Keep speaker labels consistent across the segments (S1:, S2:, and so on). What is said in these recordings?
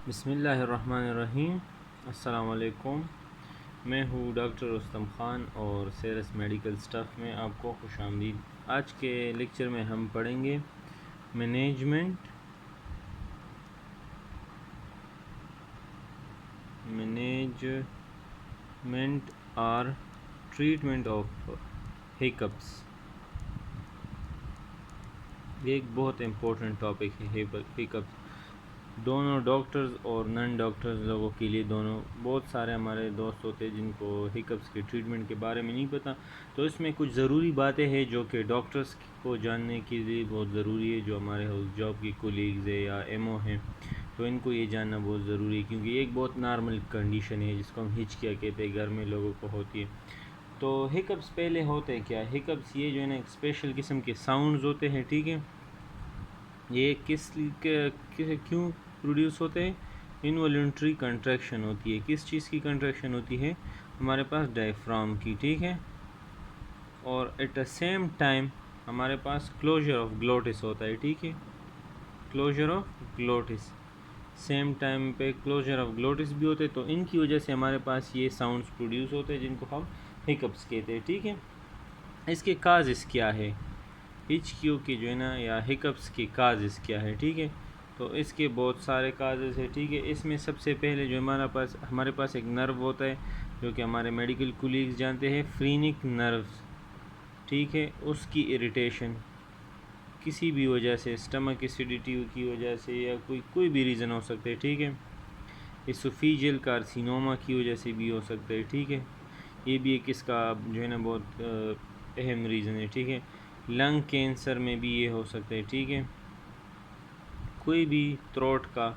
S1: बिस्मिल्लाहिर्रहमानिर्रहीम। अस्सलाम वालेकुम। मैं हूँ डॉक्टर रुस्तम ख़ान और सेरस मेडिकल स्टाफ में आपको खुशामदीद। आज के लेक्चर में हम पढ़ेंगे मैनेजमेंट और ट्रीटमेंट ऑफ हिकअप्स। ये एक बहुत इम्पोर्टेंट टॉपिक है। हिकअप्स दोनों डॉक्टर्स और नॉन डॉक्टर्स लोगों के लिए, दोनों बहुत सारे हमारे दोस्त होते हैं जिनको हिकअप्स के ट्रीटमेंट के बारे में नहीं पता। तो इसमें कुछ ज़रूरी बातें हैं जो कि डॉक्टर्स को जानने के लिए बहुत ज़रूरी है। जो हमारे हाउस जॉब के कोलीग्स है या एमओ हैं, तो इनको ये जानना बहुत ज़रूरी है, क्योंकि ये एक बहुत नॉर्मल कंडीशन है जिसको हम हिचकिया कहते हैं, घर में लोगों को होती है। तो हिकअप्स पहले होते हैं क्या? हिकअप्स ये जो है ना एक स्पेशल किस्म के साउंड्स होते हैं, ठीक है। ये क्यों प्रोड्यूस होते हैं? इनवॉल्यूंटरी कंट्रैक्शन होती है। किस चीज़ की कंट्रैक्शन होती है? हमारे पास डायफ्राम की, ठीक है। और एट द सेम टाइम हमारे पास क्लोजर ऑफ ग्लोटिस होता है, ठीक है। Closure of glottis, same time पे क्लोजर ऑफ ग्लोटिस भी होते हैं। तो इनकी वजह से हमारे पास ये साउंड्स प्रोड्यूस होते हैं जिनको हम हिकअप्स कहते हैं, ठीक है। इसके काजेस क्या है? हिचकियों की जो है ना या हिकअप्स के काजेस क्या है, ठीक है। तो इसके बहुत सारे काजेस है, ठीक है। इसमें सबसे पहले जो हमारे पास एक नर्व होता है जो कि हमारे मेडिकल कोलीग्स जानते हैं, फ्रीनिक नर्व्स, ठीक है। उसकी इरिटेशन किसी भी वजह से, स्टमक एसिडिटी की वजह से या कोई भी रीज़न हो सकता है, ठीक है। इसोफेजियल कार्सिनोमा की वजह से भी हो सकता है, ठीक है। ये भी एक इसका जो है ना बहुत अहम रीज़न है, ठीक है। लंग कैंसर में भी ये हो सकता है, ठीक है। कोई भी थ्रोट का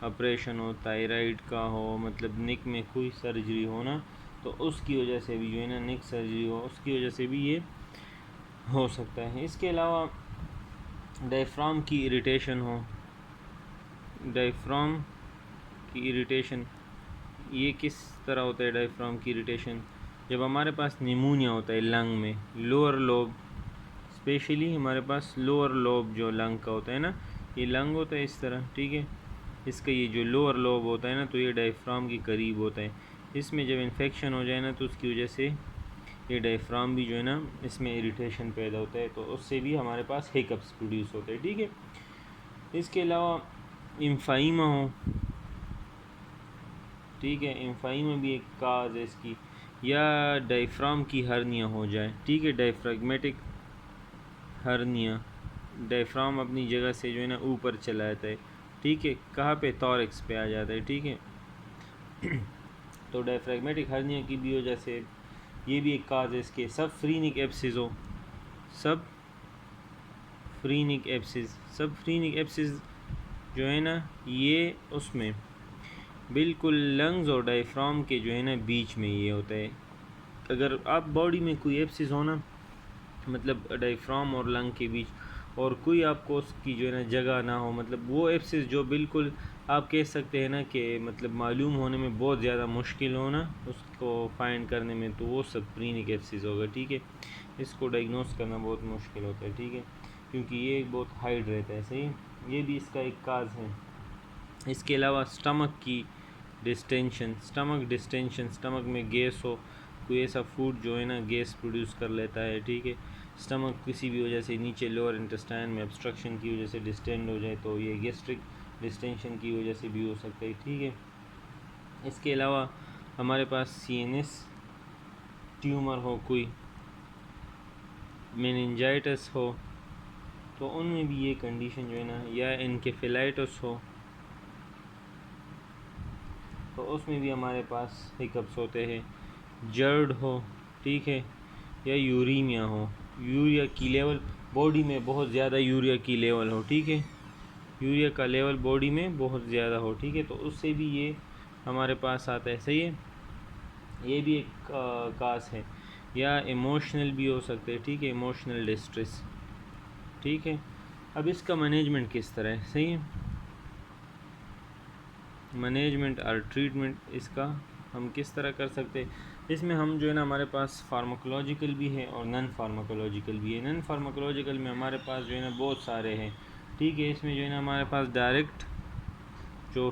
S1: ऑपरेशन हो, थायराइड का हो, मतलब नेक में कोई सर्जरी हो ना, तो उसकी वजह से भी जो है ना नेक सर्जरी हो, उसकी वजह से भी ये हो सकता है। इसके अलावा डायफ्राम की इरिटेशन हो, डायफ्राम की इरिटेशन ये किस तरह होता है? डायफ्राम की इरिटेशन जब हमारे पास निमोनिया होता है लंग में, लोअर लोब, स्पेशली हमारे पास लोअर लोब जो लंग का होता है ना, ये लंग होता है इस तरह, ठीक है। इसका ये जो लोअर लोब होता है ना, तो ये डायफ्राम के करीब होता है। इसमें जब इन्फेक्शन हो जाए ना, तो उसकी वजह से ये डायफ्राम भी जो है ना इसमें इरिटेशन पैदा होता है, तो उससे भी हमारे पास हिकअप्स प्रोड्यूस होते हैं, ठीक है। इसके अलावा इम्फाइमा हो, ठीक है। इम्फाइमा भी एक काज है इसकी, या डायफ्राम की हर्निया हो जाए, ठीक है। डायफ्रागमेटिक हर्निया, डायफ्राम अपनी जगह से जो है ना ऊपर चला जाता है, ठीक है। कहाँ पे? थॉरैक्स पे आ जाता है, ठीक है। तो डायफ्रेगमेटिक हर्निया की भी वजह से ये भी एक काज है इसके। सब फ्रीनिक एब्सिस हो, सब फ्रीनिक एब्सिस जो है ना, ये उसमें बिल्कुल लंग्स और डायफ्राम के जो है ना बीच में ये होता है। अगर आप बॉडी में कोई एब्सिस हो ना, मतलब डायफ्राम और लंग के बीच, और कोई आपको उसकी जो है ना जगह ना हो, मतलब वो एब्सिस जो बिल्कुल आप कह सकते हैं ना कि मतलब मालूम होने में बहुत ज़्यादा मुश्किल हो ना उसको फाइंड करने में, तो वो सब फ्रीनिक एब्सिस होगा, ठीक है। इसको डायग्नोस करना बहुत मुश्किल होता है, ठीक है, क्योंकि ये बहुत हाइड रहता है, सही। ये भी इसका एक काज है। इसके अलावा स्टमक की डिस्टेंशन, स्टमक में गैस हो, कोई ऐसा फूड जो है ना गैस प्रोड्यूस कर लेता है, ठीक है। स्टमक किसी भी वजह से नीचे लोअर इंटेस्टाइन में ऑब्स्ट्रक्शन की वजह से डिस्टेंड हो जाए, तो ये गैस्ट्रिक डिस्टेंशन की वजह से भी हो सकता है, ठीक है। इसके अलावा हमारे पास सीएनएस ट्यूमर हो, कोई मेनिंजाइटिस हो, तो उनमें भी ये कंडीशन जो है ना, या एनकेफेलाइटिस हो, तो उसमें भी हमारे पास हिकअप्स होते हैं। जर्ड हो, ठीक है, या यूरीमिया हो, यूरिया की लेवल बॉडी में बहुत ज़्यादा यूरिया की लेवल हो, ठीक है, यूरिया का लेवल बॉडी में बहुत ज़्यादा हो, ठीक है, तो उससे भी ये हमारे पास आता है, सही है। ये भी एक कास है। या इमोशनल भी हो सकते हैं, ठीक है, इमोशनल डिस्ट्रेस, ठीक है। अब इसका मैनेजमेंट किस तरह है, सही है। मैनेजमेंट और ट्रीटमेंट इसका हम किस तरह कर सकते हैं? इसमें हम जो है ना हमारे पास फार्माकोलॉजिकल भी है और नॉन फार्माकोलॉजिकल भी है। नॉन फार्माकोलॉजिकल में हमारे पास जो है ना बहुत सारे हैं, ठीक है। इसमें जो है ना हमारे पास डायरेक्ट जो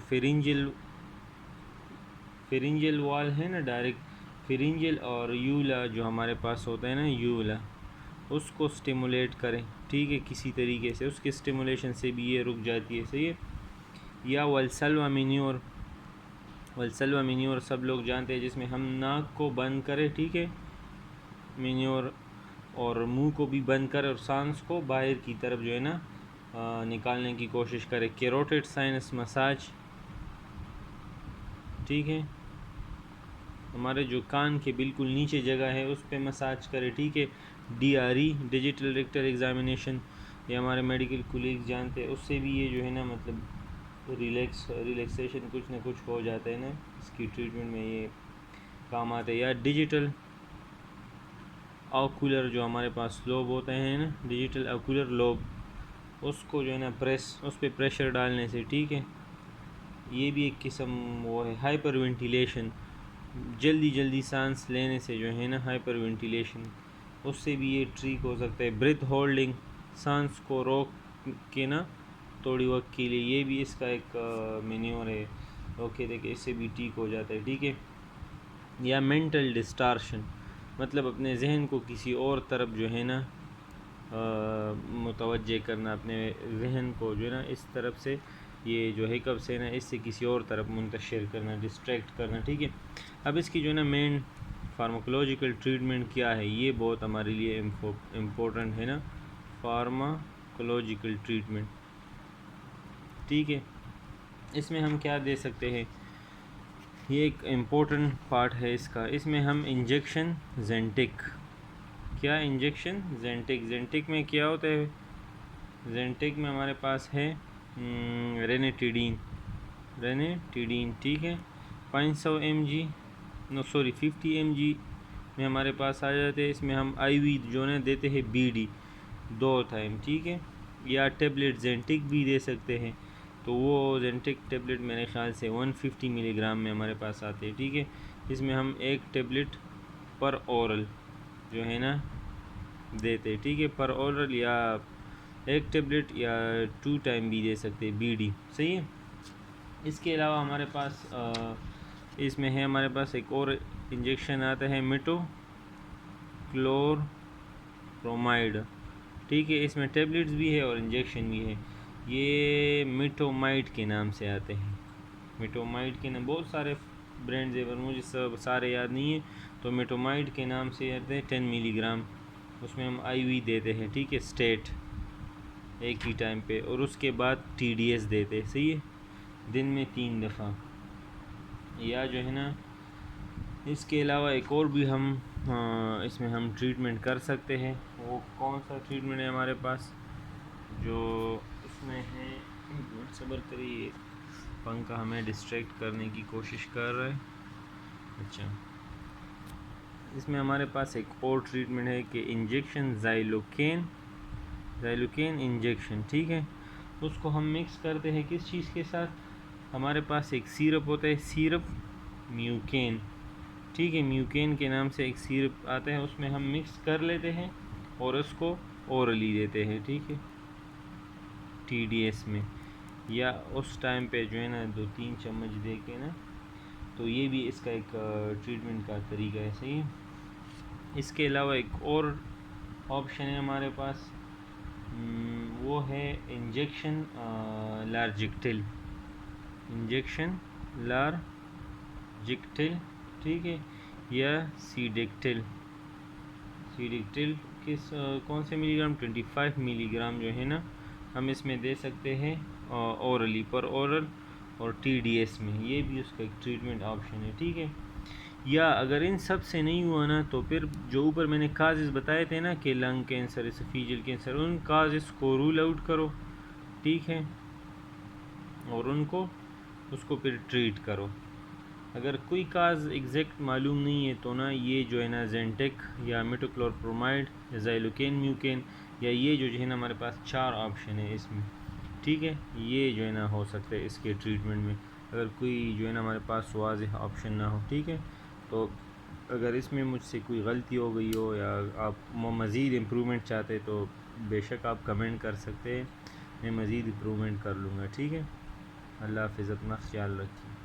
S1: फेरिंजियल वॉल है ना, डायरेक्ट फेरिंजियल और यूला जो हमारे पास होता है ना, यूला, उसको स्टिमुलेट करें, ठीक है, किसी तरीके से उसके स्टिमुलेशन से भी ये रुक जाती है, सही है। या वल्सल्वा मिन्योर सब लोग जानते हैं, जिसमें हम नाक को बंद करें, ठीक है, मिन्योर, और मुंह को भी बंद करें और सांस को बाहर की तरफ जो है ना निकालने की कोशिश करें। कैरोटिड साइनस मसाज, ठीक है, हमारे जो कान के बिल्कुल नीचे जगह है उस पर मसाज करें, ठीक है। DRE, डिजिटल रेक्टल एग्जामिनेशन, ये हमारे मेडिकल कोलीग्स जानते हैं, उससे भी ये जो है ना मतलब रिलैक्सेशन कुछ ना कुछ हो जाता है ना, इसकी ट्रीटमेंट में ये काम आते हैं। या डिजिटल ऑकुलर जो हमारे पास लोब होते हैं ना, डिजिटल ऑकुलर लोब, उसको जो है ना उस पर प्रेशर डालने से, ठीक है, ये भी एक किस्म वो है। हाइपर वेंटिलेशन, जल्दी सांस लेने से जो है ना हाइपर वेंटिलेशन, उससे भी ये ठीक हो सकता है। ब्रेथ होल्डिंग, सांस को रोक के ना थोड़ी वक्त के लिए, ये भी इसका एक मेन्योर है, ओके, देखिए इससे भी ठीक हो जाता है, ठीक है। या मेंटल डिस्टार्शन, मतलब अपने जहन को किसी और तरफ जो है ना मुतवज्जे करना, अपने जहन को जो है ना इस तरफ से, ये जो हिकअप्स है ना इससे किसी और तरफ मुंतशिर करना, डिस्ट्रैक्ट करना, ठीक है। अब इसकी जो है ना मेन फार्माकोलॉजिकल ट्रीटमेंट क्या है, ये बहुत हमारे लिए इम्पोर्टेंट है ना, फार्माकोलॉजिकल ट्रीटमेंट, ठीक है। इसमें हम क्या दे सकते हैं, ये एक इम्पोर्टेंट पार्ट है इसका। इसमें हम इंजेक्शन जेंटिक, क्या इंजेक्शन जेंटिक में क्या होता है, जेंटिक में हमारे पास है रेनेटिडीन, ठीक है, 500 mg 50 mg में हमारे पास आ जाते हैं। इसमें हम IV जो है देते हैं BD 2 टाइम, ठीक है। या टेबलेट जेंटिक भी दे सकते हैं, तो वो जेंटिक टेबलेट मेरे ख्याल से 150 मिलीग्राम में हमारे पास आते हैं, ठीक है। इसमें हम एक टेबलेट पर ओरल जो है ना देते, ठीक है, पर ओरल, या एक टेबलेट या 2 टाइम भी दे सकते हैं BD, सही है। इसके अलावा हमारे पास इसमें है हमारे पास एक और इंजेक्शन आता है मिटोक्लोप्रोमाइड, ठीक है, इसमें टेबलेट्स भी है और इंजेक्शन भी है। ये मिटोमाइड के नाम से आते हैं, मिटोमाइड के नाम बहुत सारे ब्रांड्स है पर मुझे सब सारे याद नहीं है, तो मिटोमाइड के नाम से आते हैं 10 मिलीग्राम, उसमें हम IV देते हैं, ठीक है, स्टेट एक ही टाइम पे, और उसके बाद TDS देते हैं, सही है, दिन में 3 दफ़ा। या जो है ना इसके अलावा एक और भी हम इसमें हम ट्रीटमेंट कर सकते हैं। वो कौन सा ट्रीटमेंट है हमारे पास जो इसमें है, सब्र करिए, पंखा हमें डिस्ट्रैक्ट करने की कोशिश कर रहा है। अच्छा, इसमें हमारे पास एक और ट्रीटमेंट है कि इंजेक्शन ज़ाइलोकेन इंजेक्शन, ठीक है, उसको हम मिक्स करते हैं किस चीज़ के साथ, हमारे पास एक सिरप होता है, सिरप म्यूकेन, ठीक है, म्यूकेन के नाम से एक सिरप आता है, उसमें हम मिक्स कर लेते हैं और उसको ओरली देते हैं, ठीक है, TDS में, या उस टाइम पे जो है ना 2-3 चम्मच दे के ना, तो ये भी इसका एक ट्रीटमेंट का तरीका है, सही है। इसके अलावा एक और ऑप्शन है हमारे पास, वो है इंजेक्शन लार्जिक्टिल, ठीक है, या सीडेक्टिल किस कौन से मिलीग्राम, 25 मिलीग्राम जो है ना हम इसमें दे सकते हैं ओरली, पर ओरल और TDS में, ये भी उसका एक ट्रीटमेंट ऑप्शन है, ठीक है। या अगर इन सब से नहीं हुआ ना, तो फिर जो ऊपर मैंने काजेस बताए थे ना कि लंग कैंसर, एसोफेजियल कैंसर, उन काजेस को रूल आउट करो, ठीक है, और उसको फिर ट्रीट करो। अगर कोई काज एग्जैक्ट मालूम नहीं है तो ना ये जो है ना जेंटेक या मिटोक्लोप्रोमाइड या ज़ाइलोकेन म्यूकेन, या ये जो है ना हमारे पास 4 ऑप्शन है इसमें, ठीक है, ये जो है ना हो सकता है इसके ट्रीटमेंट में, अगर कोई जो है ना हमारे पास वाज़ेह ऑप्शन ना हो, ठीक है। तो अगर इसमें मुझसे कोई गलती हो गई हो या आप मज़ीद इम्प्रूवमेंट चाहते तो बेशक आप कमेंट कर सकते हैं, मैं मज़ीद इम्प्रूवमेंट कर लूँगा, ठीक है। अल्लाह हाफ़िज़, अपना ख्याल रखिए।